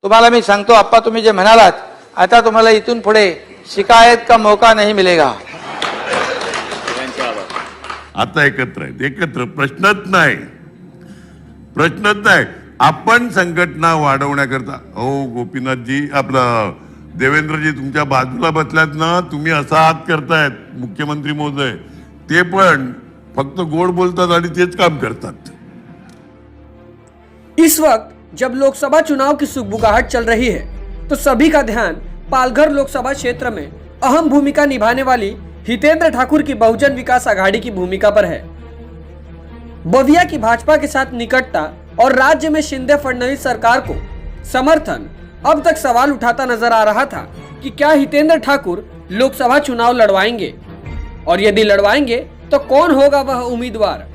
तुम्हाला मी सांगतो आप्पा, तुम्ही जे म्हणालात, आता तुम्हाला इथून पुढे शिकायत का मौका नहीं मिलेगा. आता एकत्र आहेत, एकत्र प्रश्नच नाही. आपण संघटना वाढवण्याकरता, हो गोपीनाथजी, आपलं देवेंद्रजी तुमच्या बाजूला बसल्यात ना, तुम्ही असा हात करतायत मुख्यमंत्री महोदय, ते पण फक्त गोड बोलतात आणि तेच काम करतात. इस वक्त जब लोकसभा चुनाव की सुगबुगाहट चल रही है तो सभी का ध्यान पालघर लोकसभा क्षेत्र में अहम भूमिका निभाने वाली हितेंद्र ठाकुर की बहुजन विकास आघाड़ी की भूमिका पर है. बविया की भाजपा के साथ निकटता और राज्य में शिंदे फडणवीस सरकार को समर्थन अब तक सवाल उठाता नजर आ रहा था कि क्या हितेंद्र ठाकुर लोकसभा चुनाव लड़वाएंगे, और यदि लड़वाएंगे तो कौन होगा वह उम्मीदवार.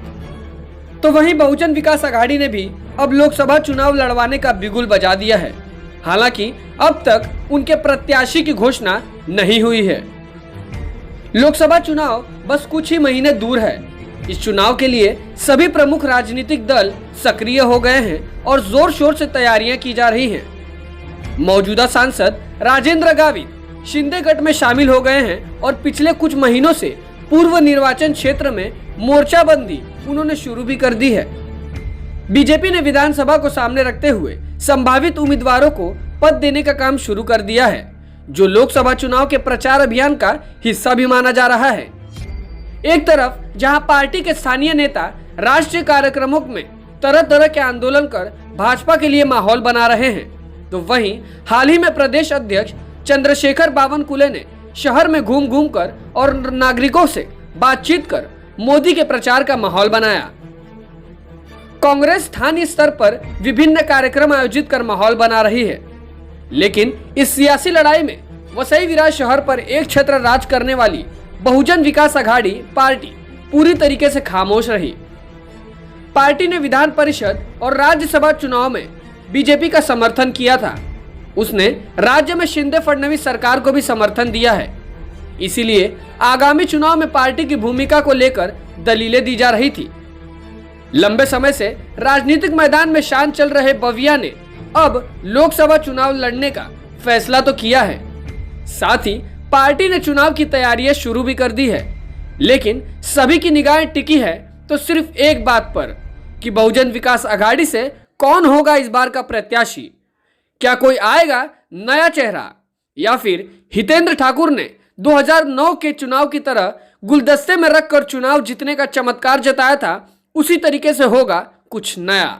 तो वहीं बहुजन विकास आघाड़ी ने भी अब लोकसभा चुनाव लड़वाने का बिगुल बजा दिया है. हालांकि अब तक उनके प्रत्याशी की घोषणा नहीं हुई है. लोकसभा चुनाव बस कुछ ही महीने दूर है. इस चुनाव के लिए सभी प्रमुख राजनीतिक दल सक्रिय हो गए हैं और जोर शोर से तैयारियां की जा रही हैं. मौजूदा सांसद राजेंद्र गावित शिंदे गठ में शामिल हो गए हैं और पिछले कुछ महीनों से पूर्व निर्वाचन क्षेत्र में मोर्चाबंदी उन्होंने शुरू भी कर दी है. बीजेपी ने विधानसभा को सामने रखते हुए संभावित उम्मीदवारों को पद देने का काम शुरू कर दिया है, जो लोकसभा चुनाव के प्रचार अभियान का हिस्सा भी माना जा रहा है. एक तरफ जहां पार्टी के स्थानीय नेता राष्ट्रीय कार्यक्रमों में तरह तरह के आंदोलन कर भाजपा के लिए माहौल बना रहे हैं, तो वहीं हाल ही में प्रदेश अध्यक्ष चंद्रशेखर बावनकुले ने शहर में घूम घूम कर और नागरिकों से बातचीत कर मोदी के प्रचार का माहौल बनाया. कांग्रेस स्थानीय स्तर पर विभिन्न कार्यक्रम आयोजित कर माहौल बना रही है, लेकिन इस सियासी लड़ाई में वसई विरार शहर पर एक क्षेत्र राज करने वाली बहुजन विकास आघाड़ी पार्टी पूरी तरीके से खामोश रही. पार्टी ने विधान परिषद और राज्यसभा चुनाव में बीजेपी का समर्थन किया था. उसने राज्य में शिंदे फडणवीस सरकार को भी समर्थन दिया है. इसीलिए आगामी चुनाव में पार्टी की भूमिका को लेकर दलीलें दी जा रही थी. लंबे समय से राजनीतिक मैदान में शांत चल रहे बविया ने अब लोकसभा चुनाव लड़ने का फैसला तो किया है. साथ ही पार्टी ने चुनाव की तैयारियां शुरू भी कर दी है, लेकिन सभी की निगाहें टिकी है तो सिर्फ एक बात पर कि बहुजन विकास आघाड़ी से कौन होगा इस बार का प्रत्याशी. क्या कोई आएगा नया चेहरा, या फिर हितेंद्र ठाकुर ने 2009 के चुनाव की तरह गुलदस्ते में रखकर चुनाव जीतने का चमत्कार जताया था, उसी तरीके से होगा कुछ नया.